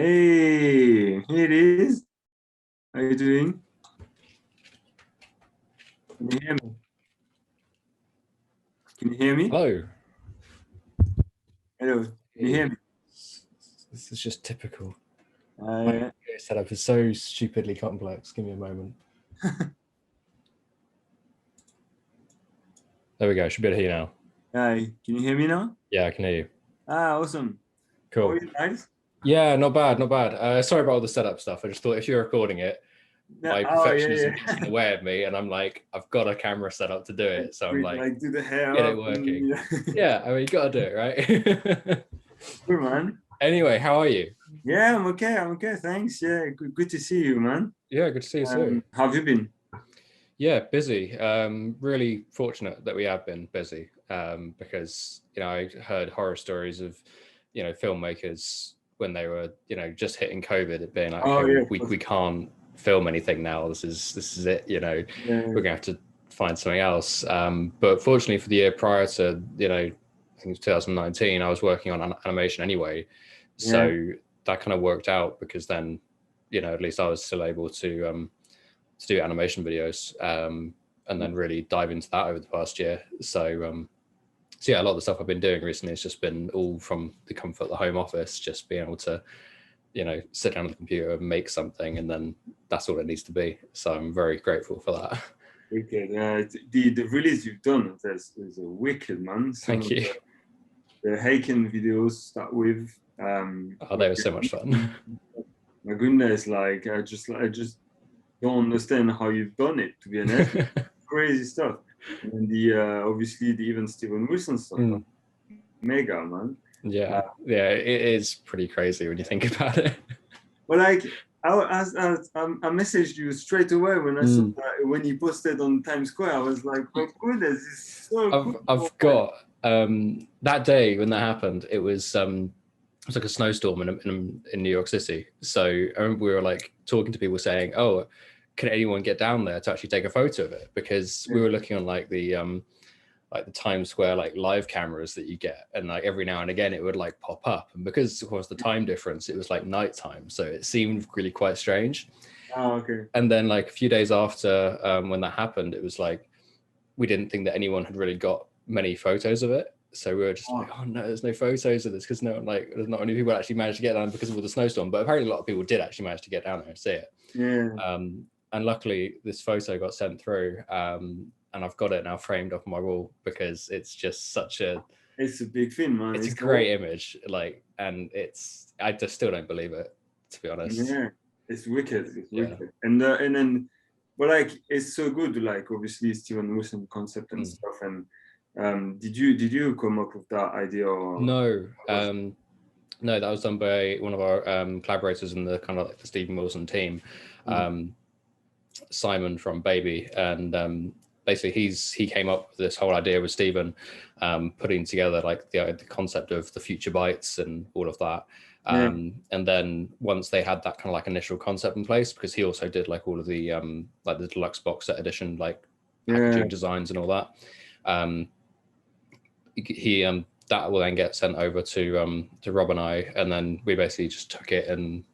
Hey, here it is. How you doing? Can you hear me? Can you hear me? Hello. Hello. Can you hear me? This is just typical. Uh, My setup is so stupidly complex. Give me a moment. There we go. Should be able to hear you now. Hi. Can you hear me now? Yeah, I can hear you. Awesome. How Cool. are you guys? Yeah, not bad, not bad. Sorry about all the setup stuff. I just thought if you're recording it, my perfectionism gets in the way of me, and I'm like, I've got a camera set up to do it, so I'm like do the hair get up it working. and, Yeah, I mean, you got to do it, right? Good man. Anyway, how are you? Yeah, I'm okay. I'm okay. Thanks. Yeah, good to see you, man. Yeah, good to see you too. How have you been? Yeah, busy. Really fortunate that we have been busy because, I heard horror stories of, filmmakers when they were, just hitting COVID, it being like, okay, well, we can't film anything now. This is it, we're going to have to find something else. But fortunately for the year prior to, I think it was 2019, I was working on animation anyway. So that kind of worked out because then, at least I was still able to do animation videos and then really dive into that over the past year. So yeah, a lot of the stuff I've been doing recently has just been all from the comfort of the home office, just being able to, sit down at the computer and make something, and then that's all it needs to be. So I'm very grateful for that. Wicked. The release you've done is a wicked, man. Thank you. The hiking videos start with. They were so much fun. My goodness, like I just don't understand how you've done it, to be honest. Crazy stuff. And obviously the even Steven Wilson stuff. Mega, man. Yeah, it is pretty crazy when you think about it. Well, like I messaged you straight away when I saw that, when you posted on Times Square. I was like, oh goodness, it's so cool. I've got that day when that happened, it was like a snowstorm in New York City. So I remember we were like talking to people saying, oh, can anyone get down there to actually take a photo of it? Because we were looking on like the Times Square like live cameras that you get, and like every now and again it would like pop up, and because of course the time difference, it was like nighttime, so it seemed really quite strange. Oh, okay. And then like a few days after when that happened, it was like we didn't think that anyone had really got many photos of it. So we were just like, oh no, there's no photos of this because there's not many people actually managed to get down because of all the snowstorm. But apparently a lot of people did actually manage to get down there and see it. Yeah. And luckily this photo got sent through, and I've got it now framed up on my wall because it's just it's a big thing, man. It's a great image, like, and I just still don't believe it, to be honest. Yeah, it's wicked. It's wicked. And then, but like, it's so good. Like, obviously, Steven Wilson concept and stuff. And did you come up with that idea? Or no, no, that was done by one of our collaborators in the kind of like the Steven Wilson team, Simon from Baby, and basically he came up with this whole idea with Steven, putting together like the concept of the future bites and all of that. And then once they had that kind of like initial concept in place, because he also did like all of the like the deluxe box set edition, like packaging designs and all that, he that will then get sent over to Rob and I, and then we basically just took it and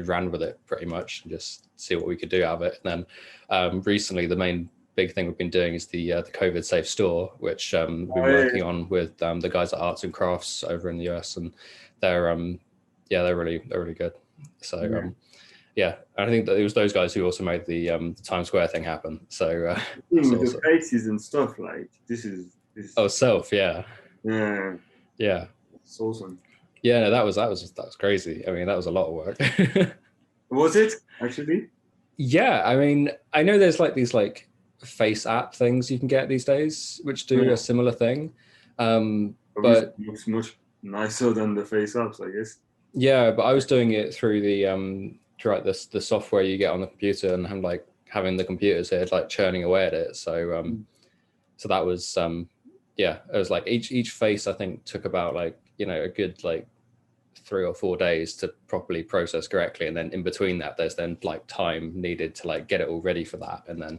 ran with it pretty much and just see what we could do out of it. And then recently the main big thing we've been doing is the COVID safe store, which we've been working on with the guys at Arts and Crafts over in the US, and they're really good. So I think that it was those guys who also made the Times Square thing happen. So with the faces and stuff, like this is Self, yeah, it's awesome. Yeah, no, that was crazy. I mean, that was a lot of work. Was it actually? Yeah, I mean, I know there's like these like face app things you can get these days which do a similar thing, but it looks much nicer than the face apps, I guess. Yeah, but I was doing it through the software you get on the computer, and I'm like having the computers here like churning away at it. So so that was it was like each face I think took about like a good like 3 or 4 days to properly process correctly, and then in between that there's then like time needed to like get it all ready for that, and then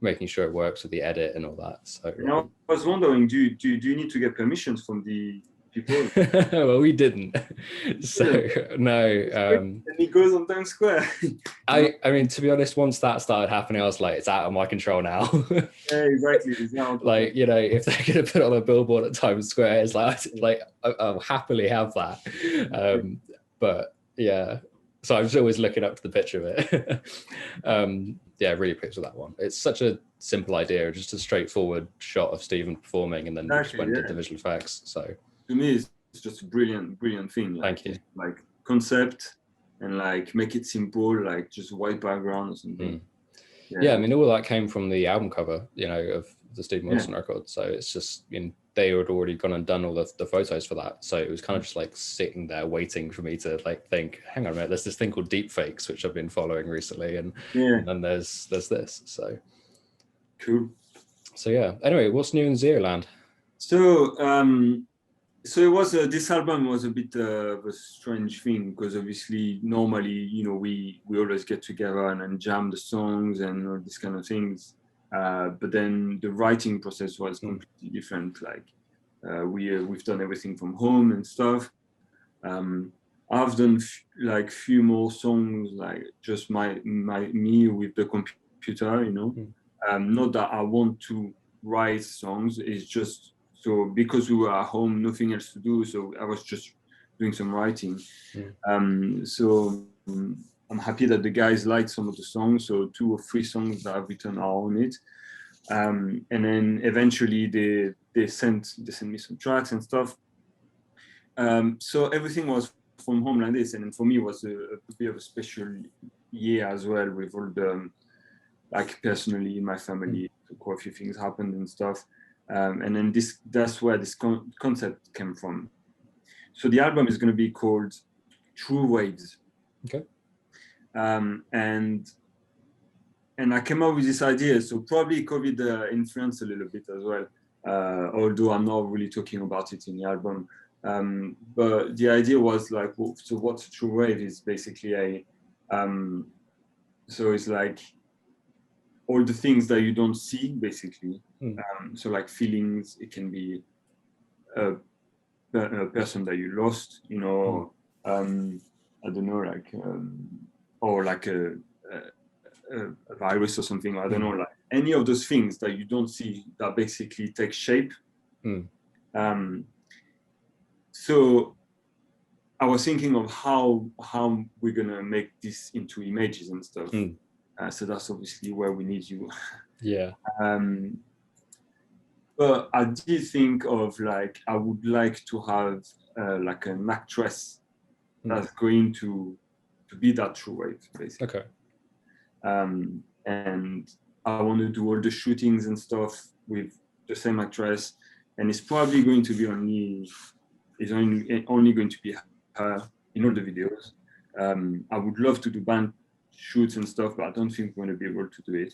making sure it works with the edit and all that. So I was wondering, do you need to get permissions from the people. Well, we didn't. So no. And he goes on Times Square. I mean, to be honest, once that started happening, I was like, it's out of my control now. Yeah, exactly. It's not Like, you know, if they're going to put on a billboard at Times Square, it's like I'll happily have that. But yeah, so I was always looking up to the picture of it. Yeah, really pleased with that one. It's such a simple idea, just a straightforward shot of Stephen performing, and then we just went into visual effects. So to me, it's just a brilliant thing. Like, thank you. Like concept and like make it simple, like just white background or something. Yeah, I mean, all that came from the album cover, you know, of the Stephen Wilson record. So it's just, you know, they had already gone and done all the photos for that. So it was kind of just like sitting there waiting for me to like think, hang on a minute, there's this thing called deep fakes, which I've been following recently. And then there's this. So cool. So yeah, anyway, what's new in Zeroland? So it was this album was a bit of a strange thing because obviously normally, you know, we always get together and jam the songs and all these kind of things. But then the writing process was completely different. Like we've done everything from home and stuff. I've done like few more songs, like just me with the computer, you know. Not that I want to write songs. It's just so because we were at home, nothing else to do. So I was just doing some writing. So I'm happy that the guys liked some of the songs. So 2 or 3 songs that I've written are on it. And then eventually they sent me some tracks and stuff. So everything was from home like this, and then for me it was a bit of a special year as well, with all the like personally in my family quite a few things happened and stuff. And then that's where this concept came from. So the album is going to be called Truewaves. Okay. And I came up with this idea. So probably COVID influenced a little bit as well, although I'm not really talking about it in the album. But the idea was like, so what's a true wave is basically so it's like all the things that you don't see, basically. So like feelings, it can be a person that you lost, you know, I don't know, like, or like a virus or something, I don't know, like any of those things that you don't see that basically take shape. So I was thinking of how we're gonna make this into images and stuff. So that's obviously where we need you. Yeah. But I did think of like I would like to have like an actress that's going to be that true wave, basically. Okay. And I want to do all the shootings and stuff with the same actress, and it's probably going to be only going to be her in all the videos. I would love to do band shoots and stuff, but I don't think we're going to be able to do it.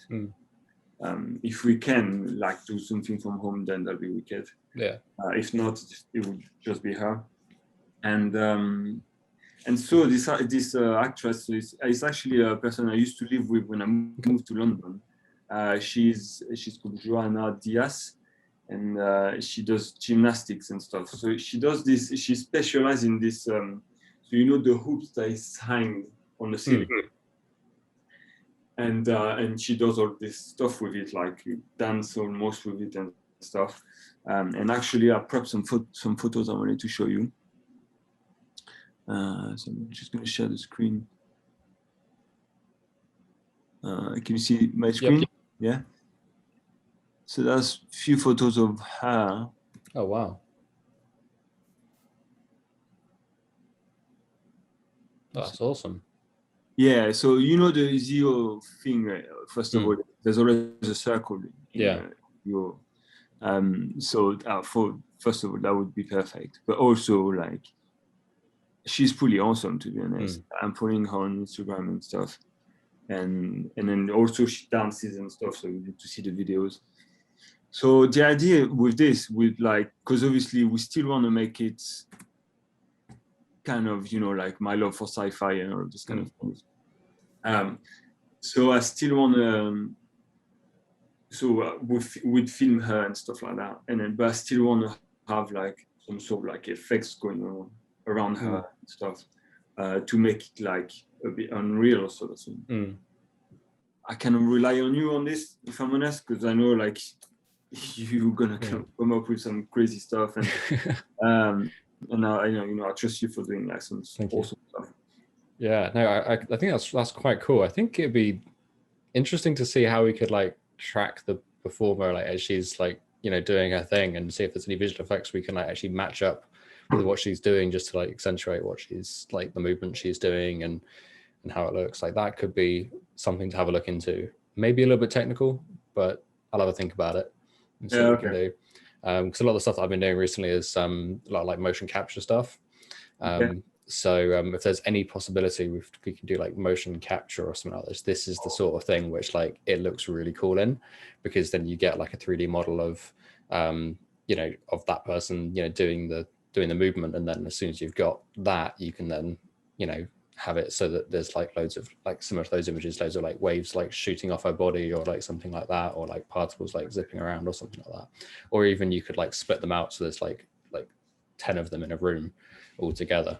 If we can like do something from home, then that'll be wicked. Yeah. If not, it would just be her. And so this actress is actually a person I used to live with when I moved to London. She's called Joanna Diaz, and she does gymnastics and stuff. So she does this. She specializes in this. So you know the hoops that is hanging on the ceiling, and she does all this stuff with it, like dance almost with it and stuff. And actually, I prepped some photos I wanted to show you. So I'm just going to share the screen. Can you see my screen? Yep. Yeah. So that's a few photos of her. Oh, wow. That's awesome. Yeah. So you know the zero thing. First of all, there's always a circle. So for first of all, that would be perfect. But also, like, she's pretty awesome, to be honest. I'm following her on Instagram and stuff, and then also she dances and stuff. So you need to see the videos. So the idea with this, like, because obviously we still want to make it kind of, you know, like my love for sci-fi and all this kind of things. So I still want to. So we'd film her and stuff like that, but I still want to have like some sort of like effects going on around her and stuff to make it like a bit unreal sort of thing. I kind of rely on you on this, if I'm honest, because I know like you're gonna come up with some crazy stuff, and I trust you for doing like some awesome stuff. Yeah, no, I think that's quite cool. I think it'd be interesting to see how we could like track the performer like as she's like doing her thing, and see if there's any visual effects we can like actually match up with what she's doing, just to like accentuate what she's like, the movement she's doing and how it looks. Like that could be something to have a look into. Maybe a little bit technical, but I'll have a think about it and see what we can do. Because a lot of the stuff that I've been doing recently is a lot of like motion capture stuff. So if there's any possibility we can do like motion capture or something like this is the sort of thing which like it looks really cool in, because then you get like a 3D model of of that person doing the movement, and then as soon as you've got that, you can then have it so that there's like loads of like similar to those images, loads of like waves like shooting off her body or like something like that, or like particles like zipping around or something like that. Or even you could like split them out so there's like 10 of them in a room all together.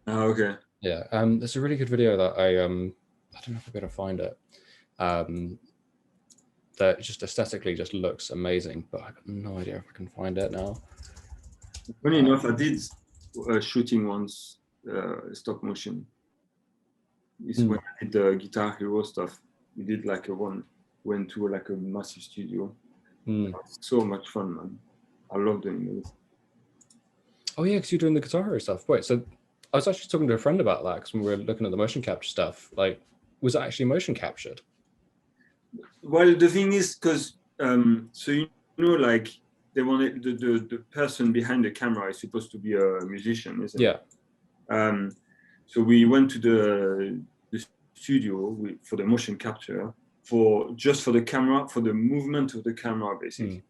Oh, okay. Yeah, there's a really good video that I don't know if I'm gonna find it. That just aesthetically just looks amazing, but I have no idea if I can find it now. Funny enough, I did shooting once, stop motion. It's when I did the Guitar Hero stuff. We did like went to like a massive studio. So much fun, man. I love doing this. Oh yeah, because you're doing the Guitar Hero stuff. Wait, so I was actually talking to a friend about that, because when we were looking at the motion capture stuff, like, was it actually motion captured? Well, the thing is, because so like they wanted the person behind the camera is supposed to be a musician, isn't it? Yeah. So we went to the studio for the motion capture just for the camera, for the movement of the camera, basically.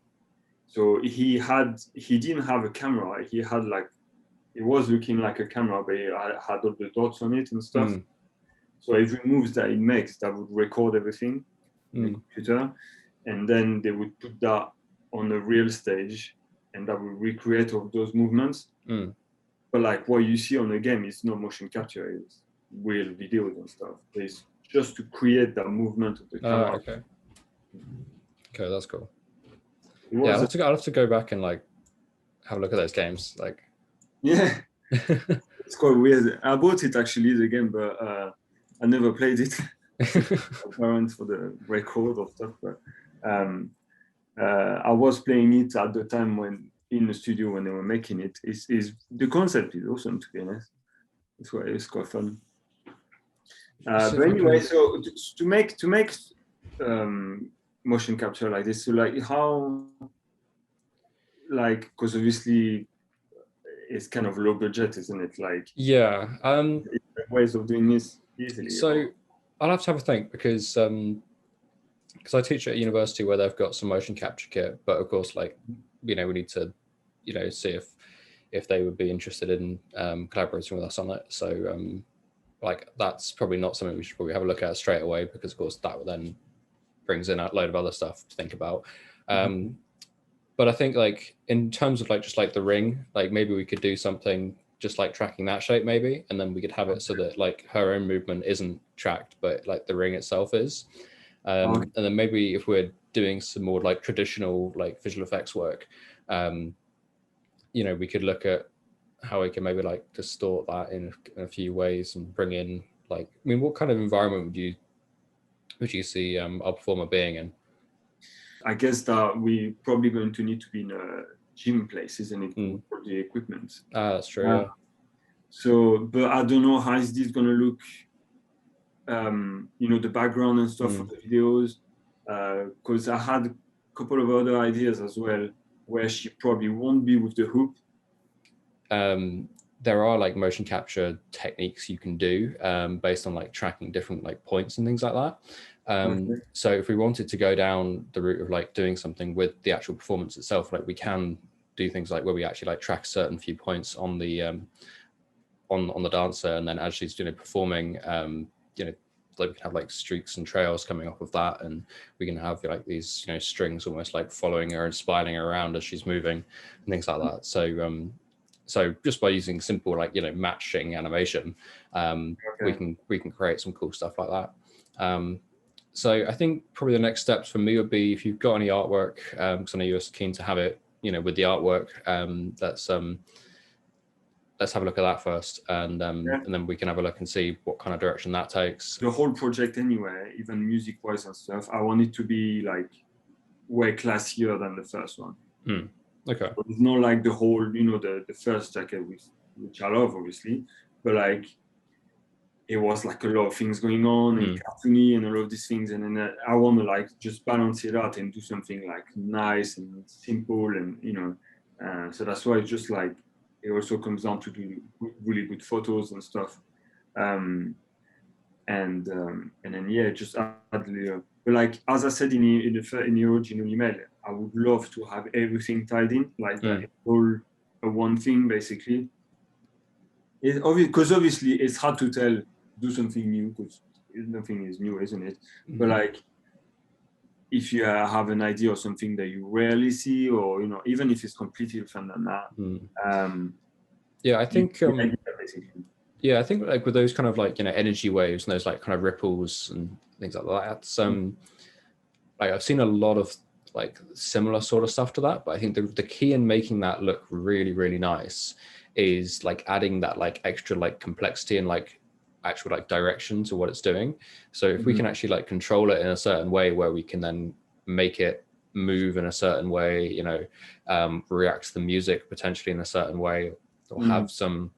So he didn't have a camera. He had like, it was looking like a camera, but it had all the dots on it and stuff. So every move that it makes, that would record everything in the computer, and then they would put that on a real stage, and that would recreate all those movements. But like what you see on the game is no motion capture; it's real videos and stuff. It's just to create that movement of the camera. Okay, that's cool. Yeah, I'll have to go back and like have a look at those games. Like, yeah, it's quite weird. I bought it actually, the game, but I never played it. Parents for the record or stuff, but I was playing it at the time when in the studio when they were making it. Is the concept is awesome, to be honest. It's quite fun. But anyway, so to make motion capture like this, so like how, like, because obviously it's kind of low budget, isn't it? Like, yeah, ways of doing this easily. So I'll have to have a think, because I teach at a university where they've got some motion capture kit, but of course, like, we need to see if they would be interested in collaborating with us on it. So like, that's probably not something we should probably have a look at straight away, because of course that then brings in a load of other stuff to think about. But I think like in terms of like just like the ring, like maybe we could do something just like tracking that shape maybe, and then we could have it so that like her own movement isn't tracked, but like the ring itself is. And then maybe if we're doing some more like traditional like visual effects work, we could look at how we can maybe like distort that in a few ways and bring in like, I mean, what kind of environment would you see our performer being in? I guess that we probably going to need to be in a gym place, isn't it, for the equipment? That's true. Yeah. So, but I don't know how is this going to look. The background and stuff for the videos, because I had a couple of other ideas as well, where she probably won't be with the hoop. There are like motion capture techniques you can do based on like tracking different like points and things like that. So if we wanted to go down the route of like doing something with the actual performance itself, like we can do things like where we actually like track certain few points on the on the dancer, and then as she's performing, like we can have like streaks and trails coming off of that, and we can have like these, you know, strings almost like following her and spiraling her around as she's moving and things like that. So so just by using simple, like, you know, matching animation, we can create some cool stuff like that. So I think probably the next steps for me would be, if you've got any artwork, because I know you're keen to have it, you know, with the artwork, let's have a look at that first, and then we can have a look and see what kind of direction that takes. The whole project anyway, even music-wise and stuff, I want it to be like way classier than the first one. Okay. So it's not like the whole, you know, the first jacket, which I love, obviously, but like it was like a lot of things going on and cartoony and all of these things, and then I want to like just balance it out and do something like nice and simple, and you know, so that's why it's just like it also comes down to do really good photos and stuff, and then yeah, just add layer. But like as I said in the original email, I would love to have everything tied in, like that all one thing basically. It's obvious, because obviously it's hard to tell, do something new, because nothing is new, isn't it? But like if you have an idea or something that you rarely see, or you know, even if it's completely different than that. Yeah, I think yeah, I think like with those kind of like, you know, energy waves and those like kind of ripples and things like that, like I've seen a lot of like similar sort of stuff to that, but I think the key in making that look really, really nice is like adding that like extra like complexity and like actual like direction to what it's doing. So if we can actually like control it in a certain way where we can then make it move in a certain way, you know, react to the music potentially in a certain way, or have some,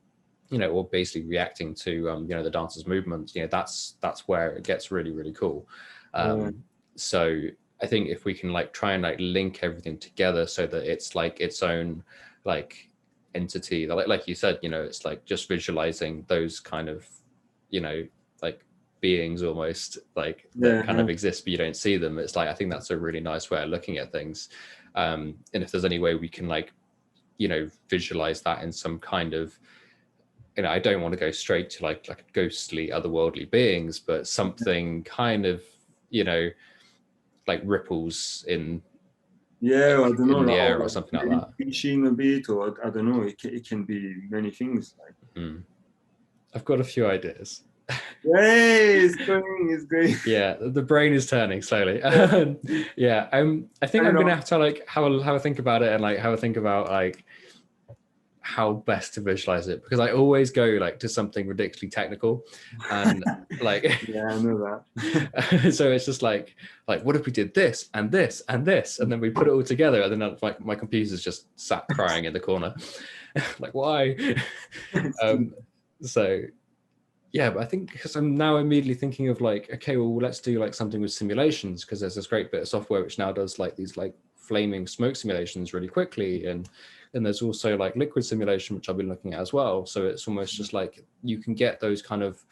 you know, or basically reacting to you know, the dancer's movements, you know, that's where it gets really, really cool. So I think if we can like try and like link everything together so that it's like its own like entity, that like you said, you know, it's like just visualizing those kind of, you know, like beings almost like that kind of exist but you don't see them. It's like, I think that's a really nice way of looking at things. And if there's any way we can like, you know, visualize that in some kind of, you know, I don't want to go straight to like ghostly otherworldly beings, but something kind of, you know, like ripples in I don't know, in the air or something like that, pitching a bit, or I don't know, it can be many things like. I've got a few ideas. Hey, it's going. Yeah, the brain is turning slowly. Yeah, I think I'm gonna have to like have a think about it, and like have a think about like how best to visualize it, because I always go like to something ridiculously technical, and like yeah, I know that. So it's just like what if we did this and this and this, and then we put it all together, and then my computer's just sat crying in the corner. Like, why? So yeah, but I think because I'm now immediately thinking of like, okay, well, let's do like something with simulations, because there's this great bit of software which now does like these like flaming smoke simulations really quickly, and there's also like liquid simulation, which I've been looking at as well. So it's almost just like you can get those kind of,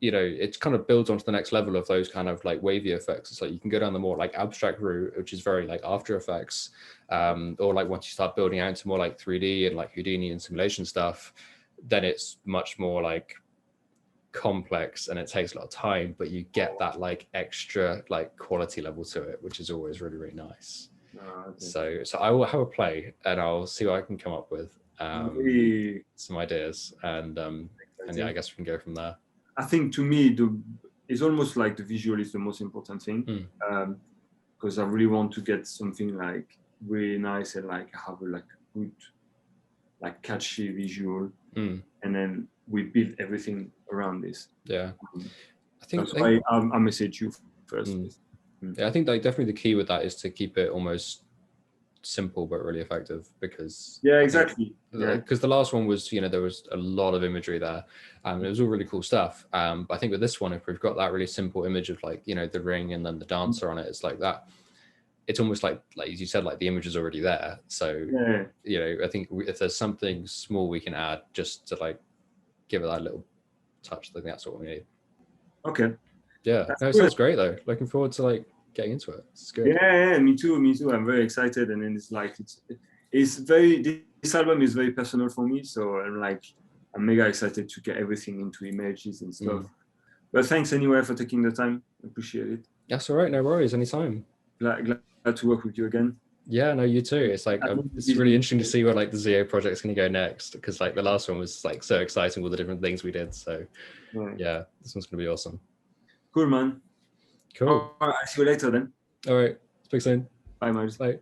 you know, it kind of builds onto the next level of those kind of like wavy effects. It's like you can go down the more like abstract route, which is very like After Effects, or like once you start building out into more like 3D and like Houdini and simulation stuff, then it's much more like complex and it takes a lot of time, but you get that like extra like quality level to it, which is always really, really nice. So I will have a play and I'll see what I can come up with, some ideas, and yeah, I guess we can go from there. I think to me it's almost like the visual is the most important thing, because I really want to get something like really nice and like have a like good like catchy visual, and then we build everything around this. Yeah, I think that's why I message you first. Yeah, I think like definitely the key with that is to keep it almost simple but really effective, because because the last one was, you know, there was a lot of imagery there, and it was all really cool stuff, but I think with this one, if we've got that really simple image of like, you know, the ring and then the dancer on it, it's like that, it's almost like as you said, like the image is already there. So you know, I think if there's something small we can add just to like give it that little touch, I think that's what we need. Okay. Yeah, no, it sounds great though. Looking forward to like getting into it. It's good. Yeah, me too. I'm very excited, and then it's like it's very, this album is very personal for me, so I'm mega excited to get everything into images and stuff. But thanks anyway for taking the time. Appreciate it. That's all right. No worries. Anytime. Glad to work with you again. Yeah, no, you too. It's like it's really interesting to see where like the ZO project's going to go next, because like the last one was like so exciting with the different things we did. So yeah, this one's going to be awesome. Cool, man. Cool. I'll see you later then. All right. Speak soon. Bye, Miles. Bye.